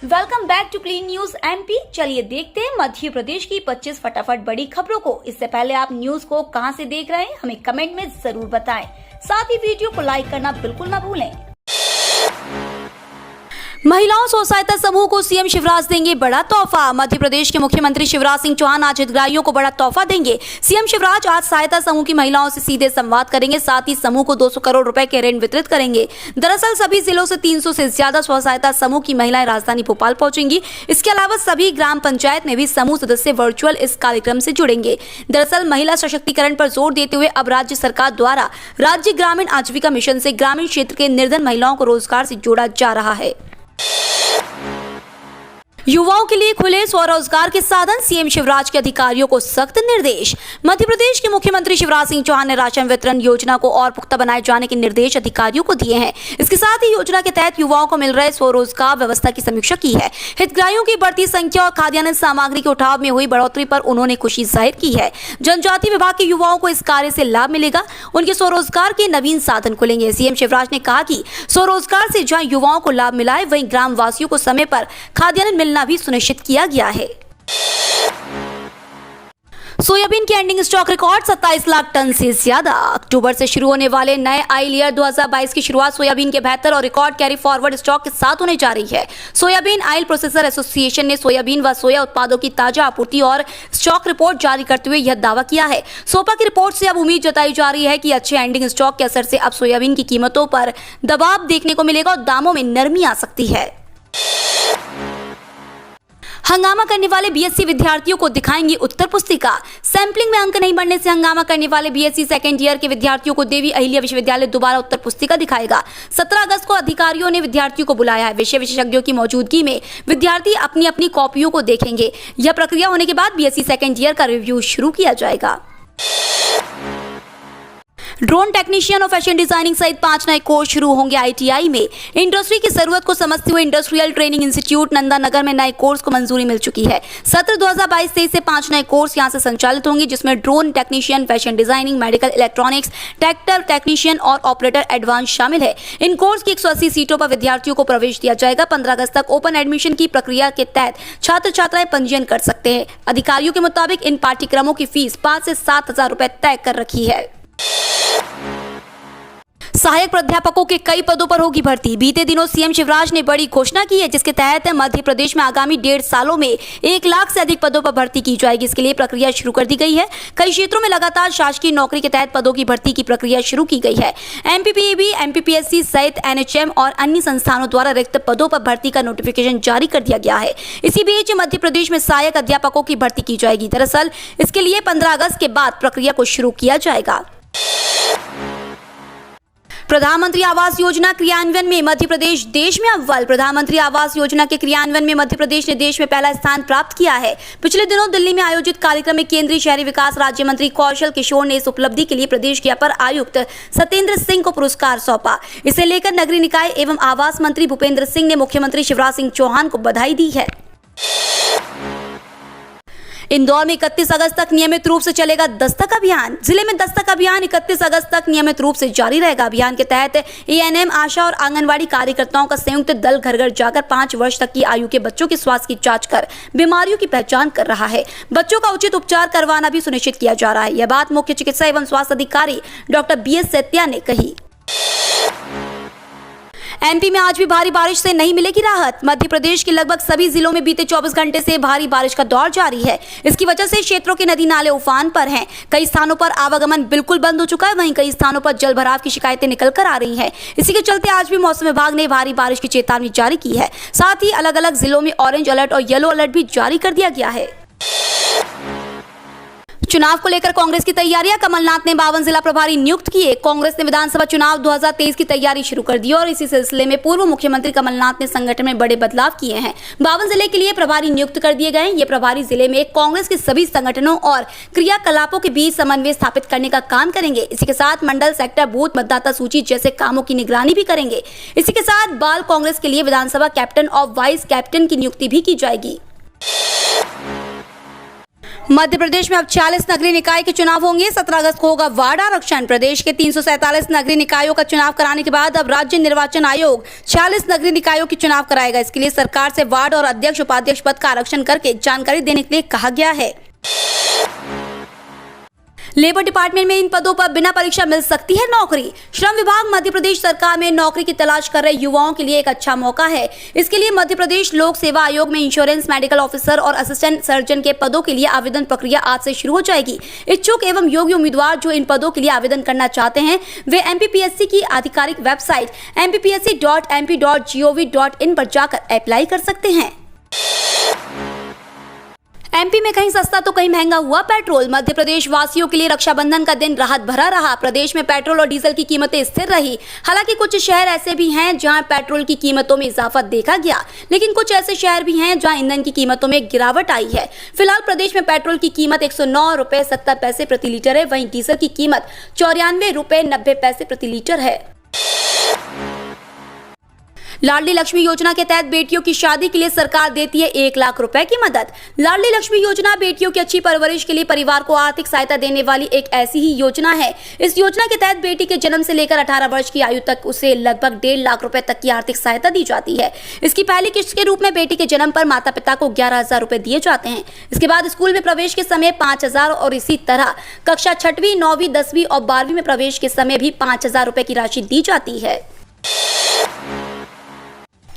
Welcome back to clean news MP. चलिए देखते हैं मध्य प्रदेश की 25 फटाफट बड़ी खबरों को। इससे पहले आप न्यूज को कहां से देख रहे हैं हमें कमेंट में जरूर बताएं। साथ ही वीडियो को लाइक करना बिल्कुल ना भूलें। महिलाओं स्व सहायता समूह को सीएम शिवराज देंगे बड़ा तोहफा। मध्य प्रदेश के मुख्यमंत्री शिवराज सिंह चौहान आज हितग्राहियों को बड़ा तोहफा देंगे। सीएम शिवराज आज सहायता समूह की महिलाओं से सीधे संवाद करेंगे। साथ ही समूह को 200 करोड़ रुपए के ऋण वितरित करेंगे। दरअसल सभी जिलों से 300 से ज्यादा स्व सहायता समूह की महिलाएं राजधानी भोपाल पहुंचेंगी। इसके अलावा सभी ग्राम पंचायत में भी समूह सदस्य वर्चुअल इस कार्यक्रम से जुड़ेंगे। दरअसल महिला सशक्तिकरण पर जोर देते हुए अब राज्य सरकार द्वारा राज्य ग्रामीण आजीविका मिशन से ग्रामीण क्षेत्र के निर्धन महिलाओं को रोजगार से जोड़ा जा रहा है। युवाओं के लिए खुले स्वरोजगार के साधन, सीएम शिवराज के अधिकारियों को सख्त निर्देश। मध्य प्रदेश के मुख्यमंत्री शिवराज सिंह चौहान ने राशन वितरण योजना को और पुख्ता बनाए जाने के निर्देश अधिकारियों को दिए हैं। इसके साथ ही योजना के तहत युवाओं को मिल रहे स्वरोजगार व्यवस्था की समीक्षा की है। हितग्राहियों की बढ़ती संख्या और खाद्यान्न सामग्री के उठाव में हुई बढ़ोतरी पर उन्होंने खुशी जाहिर की है। जनजातीय विभाग के युवाओं को इस कार्य से लाभ मिलेगा। उनके स्वरोजगार के नवीन साधन खुलेंगे। सीएम शिवराज ने कहा कि स्वरोजगार से जहां युवाओं को लाभ मिला है, वहीं ग्राम वासियों को समय पर खाद्यान्न मिलना भी सुनिश्चित किया गया है। सोयाबीन की ending stock record 27 lakh ton से ज्यादा। अक्टूबर से शुरू होने वाले नए आइल ईयर 2022 की शुरुआत सोयाबीन के बेहतर और रिकॉर्ड कैरी फॉरवर्ड स्टॉक के साथ होने जा रही है। सोयाबीन आइल प्रोसेसर एसोसिएशन ने सोयाबीन व सोया उत्पादों की ताजा आपूर्ति और स्टॉक रिपोर्ट जारी करते हुए यह दावा किया है। सोपा की रिपोर्ट से अब उम्मीद जताई जा रही है कि अच्छे एंडिंग स्टॉक के असर से अब सोयाबीन की कीमतों पर दबाव देखने को मिलेगा और दामों में नरमी आ सकती है। हंगामा करने वाले बीएससी विद्यार्थियों को दिखाएंगी उत्तर पुस्तिका। सैंपलिंग में अंक नहीं बढ़ने से हंगामा करने वाले बीएससी सेकेंड ईयर के विद्यार्थियों को देवी अहिल्या विश्वविद्यालय दोबारा उत्तर पुस्तिका दिखाएगा। 17 अगस्त को अधिकारियों ने विद्यार्थियों को बुलाया है। विषय विशेषज्ञों की मौजूदगी में विद्यार्थी अपनी अपनी कॉपियों को देखेंगे। यह प्रक्रिया होने के बाद बीएससी सेकेंड ईयर का रिव्यू शुरू किया जाएगा। ड्रोन टेक्नीशियन और फैशन डिजाइनिंग सहित 5 नए कोर्स शुरू होंगे आईटीआई में। इंडस्ट्री की जरूरत को समझते हुए इंडस्ट्रियल ट्रेनिंग इंस्टीट्यूट नंदानगर में नए कोर्स को मंजूरी मिल चुकी है। सत्र 2022-23 से 5 नए कोर्स यहां से संचालित होंगे, जिसमें drone technician, fashion designing, medical electronics, tractor technician और ऑपरेटर एडवांस शामिल है। इन कोर्स की 180 सीटों पर विद्यार्थियों को प्रवेश दिया जाएगा। 15 अगस्त तक ओपन एडमिशन की प्रक्रिया के तहत छात्र छात्राएं पंजीयन कर सकते हैं। अधिकारियों के मुताबिक इन पाठ्यक्रमों की फीस 5 से 7 हजार रुपए तय कर रखी है। सहायक प्राध्यापकों के कई पदों पर होगी भर्ती। बीते दिनों सीएम शिवराज ने बड़ी घोषणा की है, जिसके तहत मध्य प्रदेश में आगामी 1.5 सालों में 1 लाख से अधिक पदों पर भर्ती की जाएगी। इसके लिए प्रक्रिया शुरू कर दी गई है। कई क्षेत्रों में लगातार शासकीय नौकरी के तहत पदों की भर्ती की प्रक्रिया शुरू की गई है। एमपीपीएबी, एमपीपीएससी सहित एनएचएम और अन्य संस्थानों द्वारा रिक्त पदों पर भर्ती का नोटिफिकेशन जारी कर दिया गया है। इसी बीच मध्य प्रदेश में सहायक अध्यापकों की भर्ती की जाएगी। दरअसल इसके लिए 15 अगस्त के बाद प्रक्रिया को शुरू किया जाएगा। प्रधानमंत्री आवास योजना क्रियान्वयन में मध्य प्रदेश देश में अव्वल। प्रधानमंत्री आवास योजना के क्रियान्वयन में मध्य प्रदेश ने देश में पहला स्थान प्राप्त किया है। पिछले दिनों दिल्ली में आयोजित कार्यक्रम में केंद्रीय शहरी विकास राज्य मंत्री कौशल किशोर ने इस उपलब्धि के लिए प्रदेश के अपर आयुक्त सत्येंद्र सिंह को पुरस्कार सौंपा। इसे लेकर नगरीय निकाय एवं आवास मंत्री भूपेंद्र सिंह ने मुख्यमंत्री शिवराज सिंह चौहान को बधाई दी है। इंदौर में 31 अगस्त तक नियमित रूप से चलेगा दस्तक अभियान। जिले में दस्तक अभियान 31 अगस्त तक नियमित रूप से जारी रहेगा। अभियान के तहत एएनएम, आशा और आंगनवाड़ी कार्यकर्ताओं का संयुक्त दल घर घर जाकर 5 वर्ष तक की आयु के बच्चों के स्वास्थ्य की जांच कर बीमारियों की पहचान कर रहा है। बच्चों का उचित उपचार करवाना भी सुनिश्चित किया जा रहा है। यह बात मुख्य चिकित्सा एवं स्वास्थ्य अधिकारी डॉक्टर BS सेतिया ने कही। एमपी में आज भी भारी बारिश से नहीं मिलेगी राहत। मध्य प्रदेश के लगभग सभी जिलों में बीते 24 घंटे से भारी बारिश का दौर जारी है। इसकी वजह से क्षेत्रों के नदी नाले उफान पर हैं। कई स्थानों पर आवागमन बिल्कुल बंद हो चुका है। वहीं कई स्थानों पर जल भराव की शिकायतें निकल कर आ रही हैं। इसी के चलते आज भी मौसम विभाग ने भारी बारिश की चेतावनी जारी की है। साथ ही अलग अलग जिलों में ऑरेंज अलर्ट और येलो अलर्ट भी जारी कर दिया गया है। चुनाव को लेकर कांग्रेस की तैयारियां, कमलनाथ ने 52 जिला प्रभारी नियुक्त किए। कांग्रेस ने विधानसभा चुनाव 2023 की तैयारी शुरू कर दी और इसी सिलसिले में पूर्व मुख्यमंत्री कमलनाथ ने संगठन में बड़े बदलाव किए हैं। 52 जिले के लिए प्रभारी नियुक्त कर दिए गए। ये प्रभारी जिले में कांग्रेस के सभी संगठनों और क्रियाकलापों के बीच समन्वय स्थापित करने का काम करेंगे। इसी के साथ मंडल, सेक्टर, बूथ, मतदाता सूची जैसे कामों की निगरानी भी करेंगे। इसी के साथ बाल कांग्रेस के लिए विधानसभा कैप्टन और वाइस कैप्टन की नियुक्ति भी की जाएगी। मध्य प्रदेश में अब 40 नगरीय निकाय के चुनाव होंगे। 17 अगस्त को होगा वार्ड आरक्षण। प्रदेश के 347 नगरीय निकायों का चुनाव कराने के बाद अब राज्य निर्वाचन आयोग 40 नगरीय निकायों की चुनाव कराएगा। इसके लिए सरकार से वार्ड और अध्यक्ष उपाध्यक्ष पद का आरक्षण करके जानकारी देने के लिए कहा गया है। लेबर डिपार्टमेंट में इन पदों पर बिना परीक्षा मिल सकती है नौकरी। श्रम विभाग मध्य प्रदेश सरकार में नौकरी की तलाश कर रहे युवाओं के लिए एक अच्छा मौका है। इसके लिए मध्य प्रदेश लोक सेवा आयोग में इंश्योरेंस, मेडिकल ऑफिसर और असिस्टेंट सर्जन के पदों के लिए आवेदन प्रक्रिया आज से शुरू हो जाएगी। इच्छुक एवं योग्य उम्मीदवार जो इन पदों के लिए आवेदन करना चाहते हैं वे MPPSC की आधिकारिक वेबसाइट mppsc.mp.gov.in पर जाकर अप्लाई कर सकते हैं। MP में कहीं सस्ता तो कहीं महंगा हुआ पेट्रोल। मध्य प्रदेश वासियों के लिए रक्षाबंधन का दिन राहत भरा रहा। प्रदेश में पेट्रोल और डीजल की कीमतें स्थिर रही। हालांकि कुछ शहर ऐसे भी हैं जहां पेट्रोल की कीमतों में इजाफा देखा गया, लेकिन कुछ ऐसे शहर भी हैं जहां ईंधन की कीमतों में गिरावट आई है। फिलहाल प्रदेश में पेट्रोल की कीमत 109 रुपए 70 पैसे प्रति लीटर है। वहीं डीजल की कीमत 94 रुपए 90 पैसे प्रति लीटर है। लाडली लक्ष्मी योजना के तहत बेटियों की शादी के लिए सरकार देती है 1 लाख रुपए की मदद। लाडली लक्ष्मी योजना बेटियों की अच्छी परवरिश के लिए परिवार को आर्थिक सहायता देने वाली एक ऐसी ही योजना है। इस योजना के तहत बेटी के जन्म से लेकर 18 वर्ष की आयु तक उसे लगभग 1.5 लाख रुपए तक की आर्थिक सहायता दी जाती है। इसकी पहली किस्त के रूप में बेटी के जन्म पर माता पिता को 11,000 रुपए दिए जाते हैं। इसके बाद स्कूल में प्रवेश के समय 5,000 और इसी तरह कक्षा 6वीं, 9वीं, 10वीं और 12वीं में प्रवेश के समय भी 5,000 रुपए की राशि दी जाती है।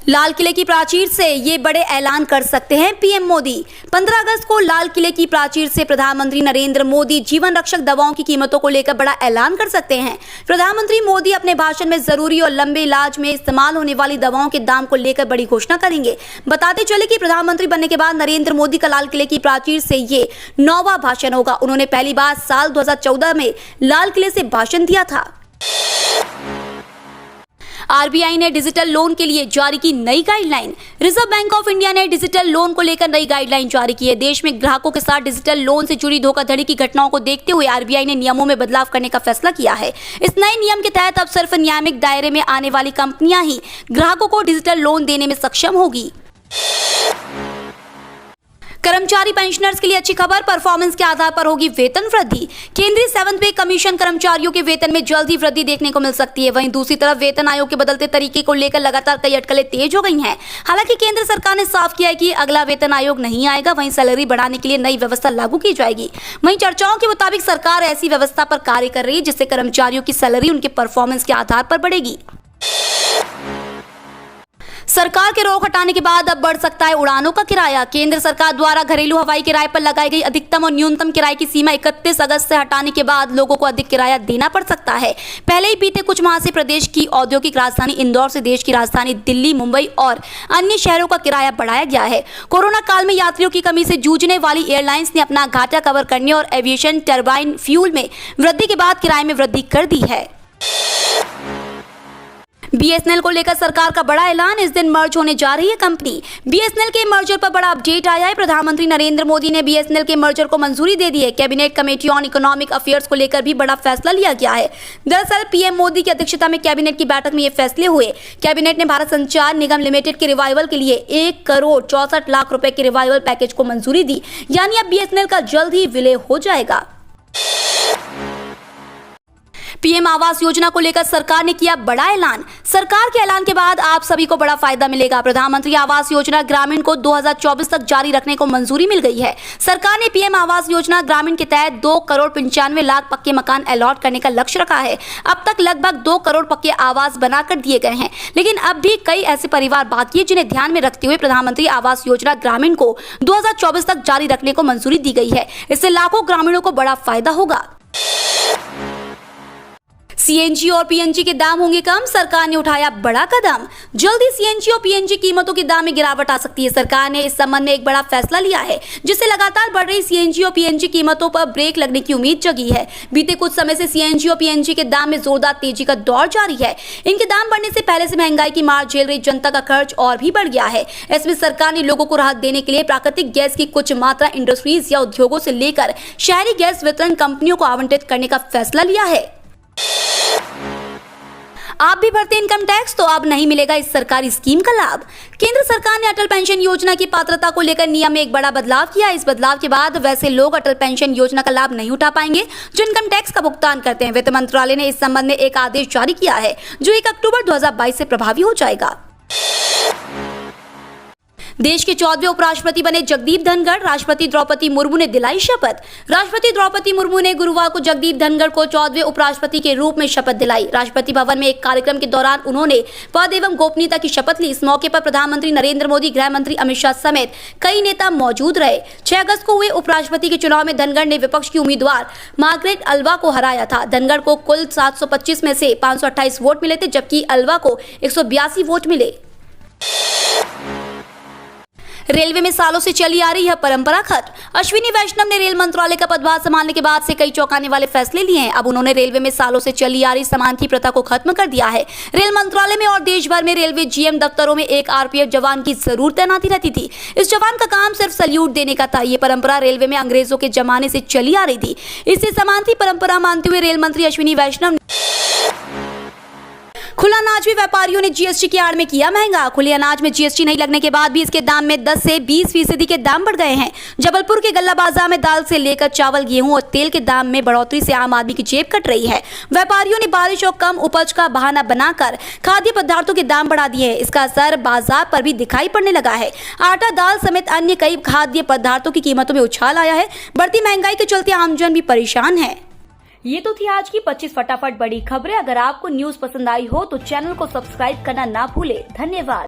लाल किले की प्राचीर से ये बड़े ऐलान कर सकते हैं पीएम मोदी। 15 अगस्त को लाल किले की प्राचीर से प्रधानमंत्री नरेंद्र मोदी जीवन रक्षक दवाओं की कीमतों को लेकर बड़ा ऐलान कर सकते हैं। प्रधानमंत्री मोदी अपने भाषण में जरूरी और लंबे इलाज में इस्तेमाल होने वाली दवाओं के दाम को लेकर बड़ी घोषणा करेंगे। बताते चले कि प्रधानमंत्री बनने के बाद नरेंद्र मोदी का लाल किले की प्राचीर से ये 9वां भाषण होगा। उन्होंने पहली बार साल 2014 में लाल किले से भाषण दिया था। RBI ने डिजिटल लोन के लिए जारी की नई guideline. Reserve bank of India ने डिजिटल लोन को लेकर नई गाइडलाइन जारी की है। देश में ग्राहकों के साथ डिजिटल लोन से जुड़ी धोखाधड़ी की घटनाओं को देखते हुए RBI ने नियमों में बदलाव करने का फैसला किया है। इस नए नियम के तहत अब सिर्फ नियामक दायरे में आने वाली कंपनियां ही ग्राहकों को डिजिटल लोन देने में सक्षम होगी। कर्मचारी पेंशनर्स के लिए अच्छी खबर, परफॉर्मेंस के आधार पर होगी वेतन वृद्धि। केंद्रीय 7th पे कमीशन कर्मचारियों के वेतन में जल्द ही वृद्धि देखने को मिल सकती है। वहीं दूसरी तरफ वेतन आयोग के बदलते तरीके को लेकर लगातार कई अटकलें तेज हो गई हैं। हालांकि केंद्र सरकार ने साफ किया है कि अगला वेतन आयोग नहीं आएगा। वहीं सैलरी बढ़ाने के लिए नई व्यवस्था लागू की जाएगी। वहीं चर्चाओं के मुताबिक सरकार ऐसी व्यवस्था पर कार्य कर रही है जिससे कर्मचारियों की सैलरी उनके परफॉर्मेंस के आधार पर बढ़ेगी। सरकार के रोक हटाने के बाद अब बढ़ सकता है उड़ानों का किराया। केंद्र सरकार द्वारा घरेलू हवाई किराए पर लगाई गई अधिकतम और न्यूनतम किराए की सीमा 31 अगस्त से हटाने के बाद लोगों को अधिक किराया देना पड़ सकता है। पहले ही बीते कुछ माह से प्रदेश की औद्योगिक राजधानी इंदौर से देश की राजधानी दिल्ली, मुंबई और अन्य शहरों का किराया बढ़ाया गया है। कोरोना काल में यात्रियों की कमी से जूझने वाली एयरलाइंस ने अपना घाटा कवर करने और एविएशन टरबाइन फ्यूल में वृद्धि के बाद किराए में वृद्धि कर दी है। BSNL को लेकर सरकार का बड़ा ऐलान। इस दिन मर्ज होने जा रही है कंपनी। BSNL के मर्जर पर बड़ा अपडेट आया है। प्रधानमंत्री नरेंद्र मोदी ने BSNL के मर्जर को मंजूरी दे दी है। Cabinet committee on economic affairs को लेकर भी बड़ा फैसला लिया गया है। दरअसल पीएम मोदी की अध्यक्षता में कैबिनेट की बैठक में ये फैसले हुए। कैबिनेट ने भारत संचार निगम लिमिटेड के रिवाइवल के लिए 1 करोड़ 64 लाख रुपए के रिवाइवल पैकेज को मंजूरी दी। यानी अब BSNL का जल्द ही विलय हो जाएगा। पीएम आवास योजना को लेकर सरकार ने किया बड़ा ऐलान। सरकार के ऐलान के बाद आप सभी को बड़ा फायदा मिलेगा। प्रधानमंत्री आवास योजना ग्रामीण को 2024 तक जारी रखने को मंजूरी मिल गई है। सरकार ने पीएम आवास योजना ग्रामीण के तहत 2 करोड़ 95 लाख पक्के मकान अलॉट करने का लक्ष्य रखा है। अब तक लगभग 2 करोड़ पक्के आवास बनाकर दिए गए हैं, लेकिन अब भी कई ऐसे परिवार बाकी है जिन्हें ध्यान में रखते हुए प्रधानमंत्री आवास योजना ग्रामीण को 2024 तक जारी रखने को मंजूरी दी गई है। इससे लाखों ग्रामीणों को बड़ा फायदा होगा। CNG और PNG के दाम होंगे कम, सरकार ने उठाया बड़ा कदम। जल्दी CNG और PNG कीमतों के दाम में गिरावट आ सकती है। सरकार ने इस संबंध में एक बड़ा फैसला लिया है जिससे लगातार बढ़ रही CNG और PNG कीमतों पर ब्रेक लगने की उम्मीद जगी है। बीते कुछ समय से CNG और PNG के दाम में जोरदार तेजी का दौर जारी है। इनके दाम बढ़ने से पहले से महंगाई की मार झेल रही जनता का खर्च और भी बढ़ गया है। इसमें सरकार ने लोगों को राहत देने के लिए प्राकृतिक गैस की कुछ मात्रा इंडस्ट्रीज या उद्योगों से लेकर शहरी गैस वितरण कंपनियों को आवंटित करने का फैसला लिया है। आप भी भरते इनकम टैक्स तो अब नहीं मिलेगा इस सरकारी स्कीम का लाभ। केंद्र सरकार ने अटल पेंशन योजना की पात्रता को लेकर नियम में एक बड़ा बदलाव किया। इस बदलाव के बाद वैसे लोग अटल पेंशन योजना का लाभ नहीं उठा पाएंगे जो इनकम टैक्स का भुगतान करते हैं। वित्त मंत्रालय ने इस संबंध में एक आदेश जारी किया है जो 1 अक्टूबर 2022 से प्रभावी हो जाएगा। देश के 14वें उपराष्ट्रपति बने जगदीप धनखड़, राष्ट्रपति द्रौपदी मुर्मू ने दिलाई शपथ। राष्ट्रपति द्रौपदी मुर्मू ने गुरुवार को जगदीप धनखड़ को 14वें उपराष्ट्रपति के रूप में शपथ दिलाई। राष्ट्रपति भवन में एक कार्यक्रम के दौरान उन्होंने पद एवं गोपनीयता की शपथ ली। इस मौके पर प्रधानमंत्री नरेंद्र मोदी, गृह मंत्री अमित शाह समेत कई नेता मौजूद रहे। 6 अगस्त को हुए उपराष्ट्रपति के चुनाव में धनखड़ ने विपक्ष की उम्मीदवार मार्गरेट अल्वा को हराया था। धनखड़ को कुल 725 में से 528 वोट मिले थे, जबकि अल्वा को 182 वोट मिले। रेलवे में सालों से चली आ रही है परंपरा खत्म। अश्विनी वैष्णव ने रेल मंत्रालय का पदभार संभालने के बाद से कई चौंकाने वाले फैसले लिए हैं। अब उन्होंने रेलवे में सालों से चली आ रही समानता प्रथा को खत्म कर दिया है। रेल मंत्रालय में और देश भर में रेलवे जीएम दफ्तरों में एक आरपीएफ जवान की जरूर तैनाती रहती थी। इस जवान का काम सिर्फ सल्यूट देने का था। ये परंपरा रेलवे में अंग्रेजों के जमाने से चली आ रही थी। इसे समानता परंपरा मानते हुए रेल मंत्री अश्विनी वैष्णव ने खुला अनाज भी व्यापारियों ने जीएसटी की आड़ में किया महंगा। खुले अनाज में जीएसटी नहीं लगने के बाद भी इसके दाम में 10 से 20% के दाम बढ़ गए हैं। जबलपुर के गल्ला बाजार में दाल से लेकर चावल, गेहूं और तेल के दाम में बढ़ोतरी से आम आदमी की जेब कट रही है। व्यापारियों ने बारिश और कम उपज का बहाना बनाकर खाद्य पदार्थों के दाम बढ़ा दिए हैं। इसका असर बाजार पर भी दिखाई पड़ने लगा है। आटा, दाल समेत अन्य कई खाद्य पदार्थों की कीमतों में उछाल आया है। बढ़ती महंगाई के चलते आमजन भी परेशान है। ये तो थी आज की 25 फटाफट बड़ी खबरें। अगर आपको न्यूज पसंद आई हो तो चैनल को सब्सक्राइब करना ना भूले। धन्यवाद।